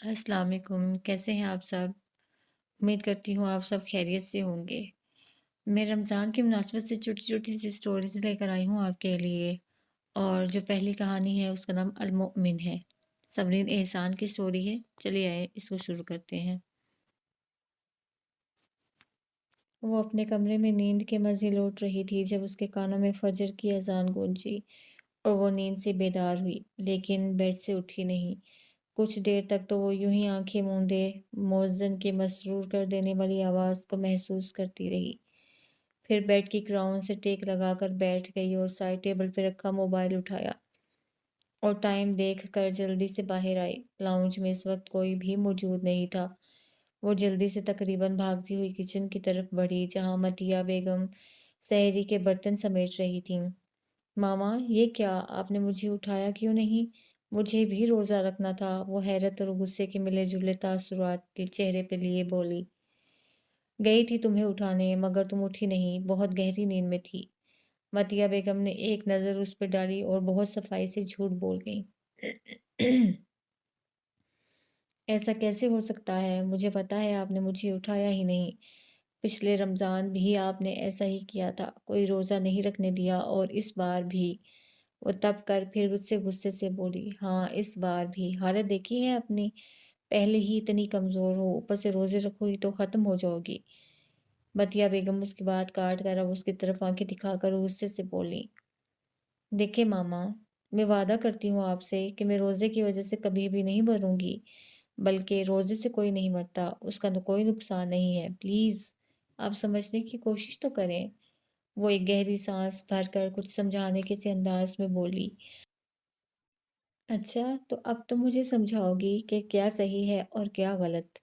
السلام علیکم، کیسے ہیں آپ سب؟ امید کرتی ہوں آپ سب خیریت سے ہوں گے۔ میں رمضان کی مناسبت سے چھوٹی-چھوٹی سی اسٹوریز لے کر آئی ہوں آپ کے لیے، اور جو پہلی کہانی ہے اس کا نام المؤمن ہے۔ صبرین احسان کی اسٹوری ہے۔ چلیے آئے اس کو شروع کرتے ہیں۔ وہ اپنے کمرے میں نیند کے مزے لوٹ رہی تھی جب اس کے کانوں میں فجر کی اذان گونجی اور وہ نیند سے بیدار ہوئی، لیکن بیڈ سے اٹھی نہیں۔ کچھ دیر تک تو وہ یوں ہی آنکھیں موندے مؤذن کی مسرور کر دینے والی آواز کو محسوس کرتی رہی۔ پھر بیڈ کی کراؤن سے ٹیک لگا کر بیٹھ گئی اور سائڈ ٹیبل پہ رکھا موبائل اٹھایا اور ٹائم دیکھ کر جلدی سے باہر آئی۔ لاؤنج میں اس وقت کوئی بھی موجود نہیں تھا۔ وہ جلدی سے تقریباً بھاگتی ہوئی کچن کی طرف بڑھی جہاں متیہ بیگم سحری کے برتن سمیٹ رہی تھیں۔ ماما، یہ کیا؟ آپ نے مجھے اٹھایا کیوں نہیں؟ مجھے بھی روزہ رکھنا تھا، وہ حیرت اور غصے کے ملے جلے تاثرات کے چہرے پہ لیے بولی۔ گئی تھی تمہیں اٹھانے مگر تم اٹھی نہیں، بہت گہری نیند میں تھی۔ متیہ بیگم نے ایک نظر اس پہ ڈالی اور بہت صفائی سے جھوٹ بول گئی۔ ایسا کیسے ہو سکتا ہے؟ مجھے پتا ہے آپ نے مجھے اٹھایا ہی نہیں۔ پچھلے رمضان بھی آپ نے ایسا ہی کیا تھا، کوئی روزہ نہیں رکھنے دیا، اور اس بار بھی۔ وہ تب کر پھر غصے سے بولی، ہاں اس بار بھی۔ حالت دیکھی ہے اپنی، پہلے ہی اتنی کمزور ہو، اوپر سے روزے رکھو گی تو ختم ہو جاؤ گی۔ متیہ بیگم اس کی بات کاٹ کر اب اس کی طرف آنکھیں دکھا کر غصے سے بولی، دیکھیں ماما، میں وعدہ کرتی ہوں آپ سے کہ میں روزے کی وجہ سے کبھی بھی نہیں مروں گی، بلکہ روزے سے کوئی نہیں مرتا، اس کا کوئی نقصان نہیں ہے، پلیز آپ سمجھنے کی کوشش تو کریں۔ وہ ایک گہری سانس بھر کر کچھ سمجھانے کے سے انداز میں بولی، اچھا تو اب تم مجھے سمجھاؤ گی کہ کیا صحیح ہے اور کیا غلط؟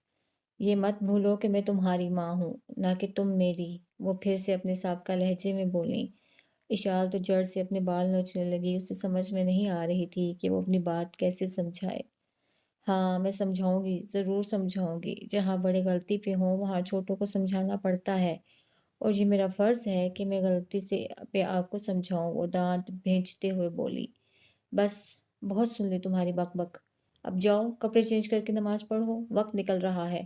یہ مت بھولو کہ میں تمہاری ماں ہوں، نہ کہ تم میری۔ وہ پھر سے اپنے سابقہ لہجے میں بولیں۔ اشال تو جڑ سے اپنے بال نوچنے لگی، اسے سمجھ میں نہیں آ رہی تھی کہ وہ اپنی بات کیسے سمجھائے۔ ہاں میں سمجھاؤں گی، ضرور سمجھاؤں گی، جہاں بڑے غلطی پہ ہوں وہاں چھوٹوں کو سمجھانا پڑتا ہے، اور یہ میرا فرض ہے کہ میں غلطی سے پہ آپ کو سمجھاؤں، وہ دانت بھینچتے ہوئے بولی۔ بس بہت سن لی تمہاری بک بک، اب جاؤ کپڑے چینج کر کے نماز پڑھو، وقت نکل رہا ہے،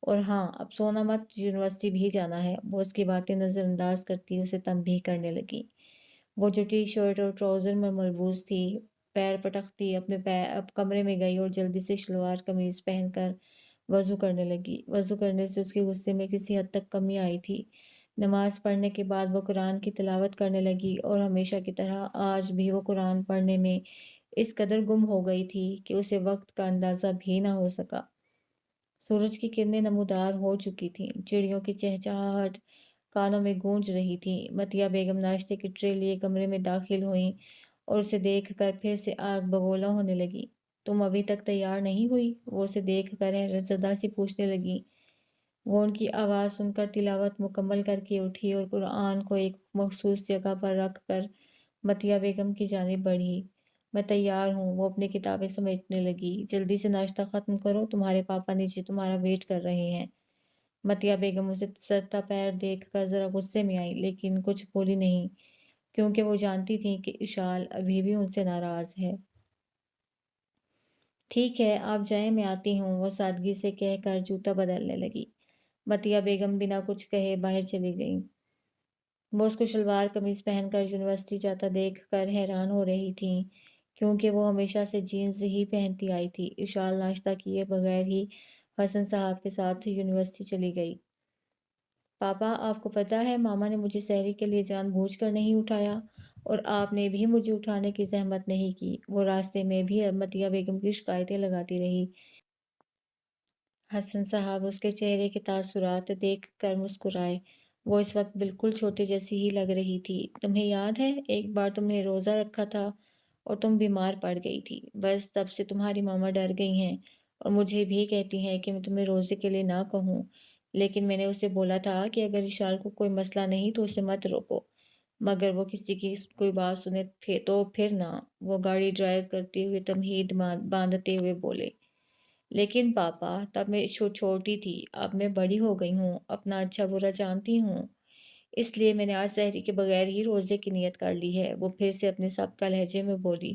اور ہاں اب سونا مت، یونیورسٹی بھی جانا ہے۔ وہ اس کی باتیں نظر انداز کرتی اسے تنبیہ کرنے لگی۔ وہ جو ٹی شرٹ اور ٹراؤزر میں ملبوس تھی، پیر پٹکتی اب کمرے میں گئی اور جلدی سے شلوار قمیض پہن کر وضو کرنے لگی۔ وضو کرنے سے اس کے غصے میں کسی حد تک کمی آئی تھی۔ نماز پڑھنے کے بعد وہ قرآن کی تلاوت کرنے لگی، اور ہمیشہ کی طرح آج بھی وہ قرآن پڑھنے میں اس قدر گم ہو گئی تھی کہ اسے وقت کا اندازہ بھی نہ ہو سکا۔ سورج کی کرنیں نمودار ہو چکی تھیں، چڑیوں کی چہچہاہٹ کانوں میں گونج رہی تھی۔ متیہ بیگم ناشتے کی ٹرے لیے کمرے میں داخل ہوئیں اور اسے دیکھ کر پھر سے آگ بگولا ہونے لگی۔ تم ابھی تک تیار نہیں ہوئی؟ وہ اسے دیکھ کر حیرت زدہ سی پوچھنے لگی۔ وہ ان کی آواز سن کر تلاوت مکمل کر کے اٹھی اور قرآن کو ایک مخصوص جگہ پر رکھ کر متیہ بیگم کی جانب بڑھی۔ میں تیار ہوں، وہ اپنی کتابیں سمیٹنے لگی۔ جلدی سے ناشتہ ختم کرو، تمہارے پاپا نیچے تمہارا ویٹ کر رہے ہیں۔ متیہ بیگم اسے سرتا پیر دیکھ کر ذرا غصے میں آئی، لیکن کچھ بولی نہیں، کیونکہ وہ جانتی تھیں کہ اشال ابھی بھی ان سے ناراض ہے۔ ٹھیک ہے آپ جائیں، میں آتی ہوں، وہ سادگی سے کہہ کر جوتا بدلنے لگی۔ متیہ بیگم بنا کچھ کہے باہر چلی گئیں۔ وہ اس کو شلوار قمیض پہن کر یونیورسٹی جاتا دیکھ کر حیران ہو رہی تھیں، کیونکہ وہ ہمیشہ سے جینز ہی پہنتی آئی تھی۔ اشال ناشتہ کیے بغیر ہی حسن صاحب کے ساتھ یونیورسٹی چلی گئی۔ پاپا آپ کو پتہ ہے ماما نے مجھے سحری کے لیے جان بوجھ کر نہیں اٹھایا، اور آپ نے بھی مجھے اٹھانے کی زحمت نہیں کی۔ وہ راستے میں بھی متیہ بیگم کی شکایتیں لگاتی رہی۔ حسن صاحب اس کے چہرے کے تاثرات دیکھ کر مسکرائے۔ وہ اس وقت بالکل چھوٹے جیسی ہی لگ رہی تھی۔ تمہیں یاد ہے ایک بار تم نے روزہ رکھا تھا اور تم بیمار پڑ گئی تھی، بس تب سے تمہاری ماما ڈر گئی ہیں اور مجھے بھی کہتی ہیں کہ میں تمہیں روزے کے لیے نہ کہوں، لیکن میں نے اسے بولا تھا کہ اگر اشال کو کوئی مسئلہ نہیں تو اسے مت روکو، مگر وہ کسی کی کوئی بات سنے تو پھر نہ۔ وہ گاڑی ڈرائیو کرتے ہوئے تمہید باندھتے ہوئے بولے، لیکن پاپا تب میں چھوٹی تھی، اب میں بڑی ہو گئی ہوں، اپنا اچھا برا جانتی ہوں، اس لیے میں نے آج سحری کے بغیر ہی روزے کی نیت کر لی ہے۔ وہ پھر سے اپنے سابقہ لہجے میں بولی۔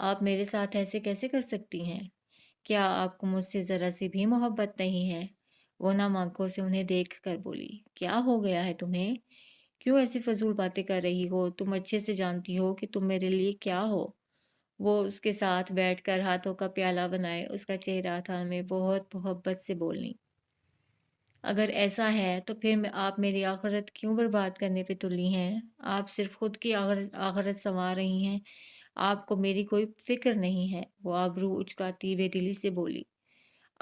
آپ میرے ساتھ ایسے کیسے کر سکتی ہیں؟ کیا آپ کو مجھ سے ذرا سی بھی محبت نہیں ہے؟ وہ نم آنکھوں سے انہیں دیکھ کر بولی، کیا ہو گیا ہے تمہیں؟ کیوں ایسی فضول باتیں کر رہی ہو؟ تم اچھے سے جانتی ہو کہ تم میرے لیے کیا ہو۔ وہ اس کے ساتھ بیٹھ کر ہاتھوں کا پیالہ بنائے اس کا چہرہ تھا میں بہت محبت سے بولیں، اگر ایسا ہے تو پھر آپ میری آخرت کیوں برباد کرنے پہ تلی ہیں؟ آپ صرف خود کی آخرت سنوار رہی ہیں، آپ کو میری کوئی فکر نہیں ہے۔ وہ آبرو اچکاتی بے دلی سے بولی،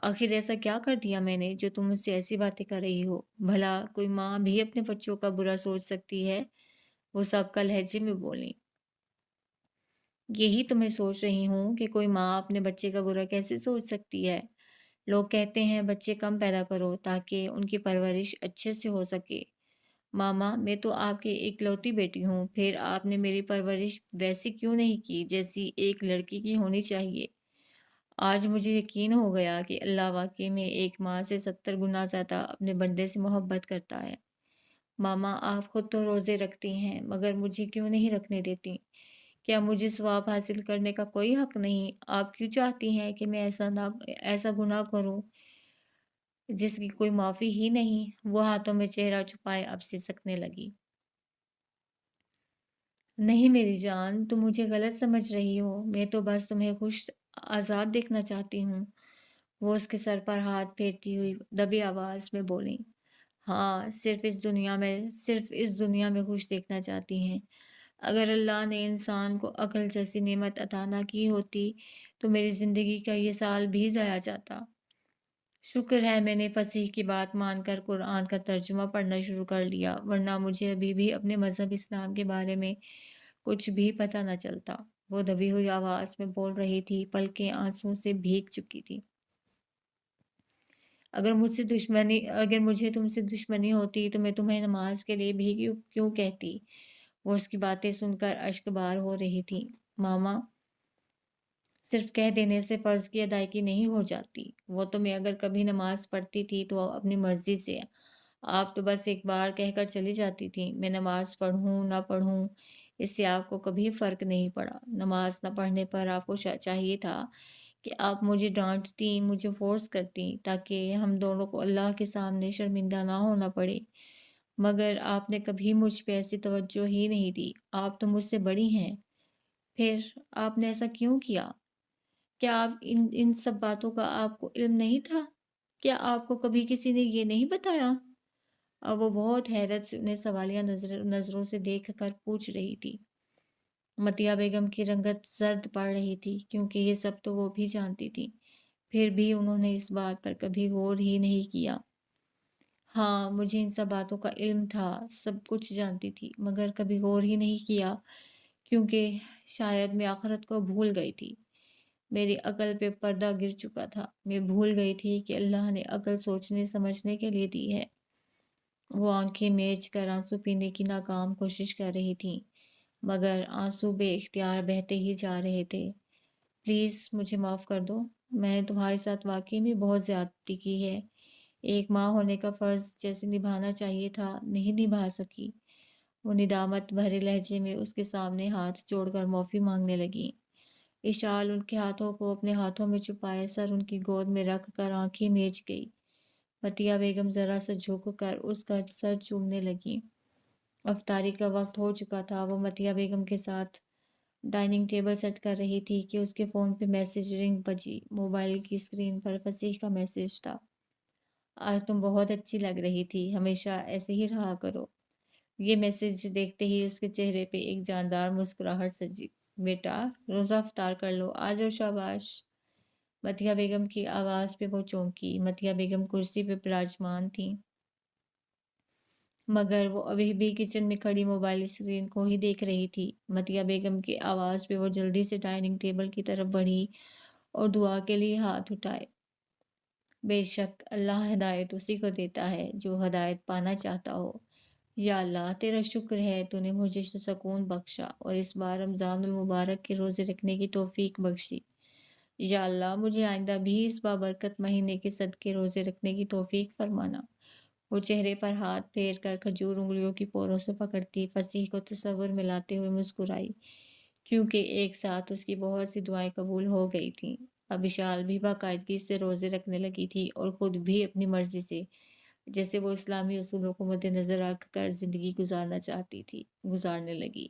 آخر ایسا کیا کر دیا میں نے جو تم مجھ سے ایسی باتیں کر رہی ہو؟ بھلا کوئی ماں بھی اپنے بچوں کا برا سوچ سکتی ہے؟ وہ سب کا لہجے میں بولیں، یہی تو میں سوچ رہی ہوں کہ کوئی ماں اپنے بچے کا برا کیسے سوچ سکتی ہے؟ لوگ کہتے ہیں بچے کم پیدا کرو تاکہ ان کی پرورش اچھے سے ہو سکے۔ ماما، میں تو آپ کی اکلوتی بیٹی ہوں، پھر آپ نے میری پرورش ویسی کیوں نہیں کی جیسی ایک لڑکی کی ہونی چاہیے؟ آج مجھے یقین ہو گیا کہ اللہ واقعی میں ایک ماں سے 70 گنا زیادہ اپنے بندے سے محبت کرتا ہے۔ ماما، آپ خود تو روزے رکھتی ہیں مگر مجھے کیوں نہیں رکھنے دیتی؟ کیا مجھے ثواب حاصل کرنے کا کوئی حق نہیں؟ آپ کیوں چاہتی ہیں کہ میں ایسا گناہ کروں جس کی کوئی معافی ہی نہیں؟ وہ ہاتھوں میں چہرہ چھپائے اب سے سکنے لگی۔ نہیں میری جان، تم مجھے غلط سمجھ رہی ہو، میں تو بس تمہیں خوش آزاد دیکھنا چاہتی ہوں۔ وہ اس کے سر پر ہاتھ پھیرتی ہوئی دبی آواز میں بولیں، ہاں، صرف اس دنیا میں خوش دیکھنا چاہتی ہیں۔ اگر اللہ نے انسان کو عقل جیسی نعمت عطا نہ کی ہوتی تو میری زندگی کا یہ سال بھی ضائع جاتا۔ شکر ہے میں نے فصیح کی بات مان کر قرآن کا ترجمہ پڑھنا شروع کر لیا، ورنہ مجھے ابھی بھی اپنے مذہب اسلام کے بارے میں کچھ بھی پتہ نہ چلتا۔ وہ دبی ہوئی آواز میں بول رہی تھی، پلکیں آنسوں سے بھیگ چکی تھی۔ اگر مجھے تم سے دشمنی ہوتی تو میں تمہیں نماز کے لیے بھی کیوں کہتی؟ وہ اس کی باتیں سن کر اشک بار ہو رہی تھی۔ ماما، صرف کہہ دینے سے فرض کی ادائیگی نہیں ہو جاتی۔ وہ تو میں اگر کبھی نماز پڑھتی تھی تو اپنی مرضی سے، آپ تو بس ایک بار کہہ کر چلی جاتی تھی۔ میں نماز پڑھوں نہ پڑھوں اس سے آپ کو کبھی فرق نہیں پڑا۔ نماز نہ پڑھنے پر آپ کو چاہیے تھا کہ آپ مجھے ڈانٹتی، مجھے فورس کرتی تاکہ ہم دونوں کو اللہ کے سامنے شرمندہ نہ ہونا پڑے، مگر آپ نے کبھی مجھ پہ ایسی توجہ ہی نہیں دی۔ آپ تو مجھ سے بڑی ہیں، پھر آپ نے ایسا کیوں کیا؟ کیا آپ ان سب باتوں کا آپ کو علم نہیں تھا؟ کیا آپ کو کبھی کسی نے یہ نہیں بتایا؟ اب وہ بہت حیرت سے انہیں سوالیہ نظروں سے دیکھ کر پوچھ رہی تھی۔ متیہ بیگم کی رنگت زرد پڑ رہی تھی کیونکہ یہ سب تو وہ بھی جانتی تھی، پھر بھی انہوں نے اس بات پر کبھی غور ہی نہیں کیا۔ ہاں، مجھے ان سب باتوں کا علم تھا، سب کچھ جانتی تھی، مگر کبھی غور ہی نہیں کیا کیونکہ شاید میں آخرت کو بھول گئی تھی۔ میری عقل پہ پردہ گر چکا تھا، میں بھول گئی تھی کہ اللہ نے عقل سوچنے سمجھنے کے لیے دی ہے۔ وہ آنکھیں میچ کر آنسو پینے کی ناکام کوشش کر رہی تھیں، مگر آنسو بے اختیار بہتے ہی جا رہے تھے۔ پلیز مجھے معاف کر دو، میں نے تمہارے ساتھ واقعی میں بہت زیادتی کی ہے۔ ایک ماں ہونے کا فرض جیسے نبھانا چاہیے تھا نہیں نبھا سکی۔ وہ ندامت بھرے لہجے میں اس کے سامنے ہاتھ جوڑ کر معافی مانگنے لگی۔ اشال ان کے ہاتھوں کو اپنے ہاتھوں میں چھپائے سر ان کی گود میں رکھ کر آنکھیں میچ گئی۔ متیہ بیگم ذرا سا جھک کر اس کا سر چومنے لگی۔ افطاری کا وقت ہو چکا تھا۔ وہ متیہ بیگم کے ساتھ ڈائننگ ٹیبل سیٹ کر رہی تھی کہ اس کے فون پہ میسج رنگ بجی۔ موبائل کی اسکرین پر فصیح کا میسج تھا، آج تم بہت اچھی لگ رہی تھی، ہمیشہ ایسے ہی رہا کرو۔ یہ میسج دیکھتے ہی اس کے چہرے پہ ایک جاندار مسکراہٹ سجی۔ بیٹا، روزہ افطار کر لو، آ جاؤ، شاباش۔ متیہ بیگم کی آواز پہ وہ چونکی۔ متیہ بیگم کرسی پہ براجمان تھیں، مگر وہ ابھی بھی کچن میں کھڑی موبائل اسکرین کو ہی دیکھ رہی تھی۔ متیہ بیگم کی آواز پہ وہ جلدی سے ڈائننگ ٹیبل کی طرف بڑھی اور دعا کے لیے ہاتھ اٹھائے۔ بے شک اللہ ہدایت اسی کو دیتا ہے جو ہدایت پانا چاہتا ہو۔ یا اللہ، تیرا شکر ہے تو نے مجھے سکون بخشا اور اس بار رمضان المبارک کے روزے رکھنے کی توفیق بخشی۔ یا اللہ، مجھے آئندہ بھی اس بابرکت مہینے کے صدقے روزے رکھنے کی توفیق فرمانا۔ وہ چہرے پر ہاتھ پھیر کر کھجور انگلیوں کی پوروں سے پکڑتی فصیح کو تصور میں لاتے ہوئے مسکرائی۔ کیونکہ ایک ساتھ اس کی بہت سی دعائیں قبول ہو گئی تھیں۔ اب اشال بھی باقاعدگی سے روزے رکھنے لگی تھی اور خود بھی اپنی مرضی سے، جیسے وہ اسلامی اصولوں کو مد نظر رکھ کر زندگی گزارنا چاہتی تھی، گزارنے لگی۔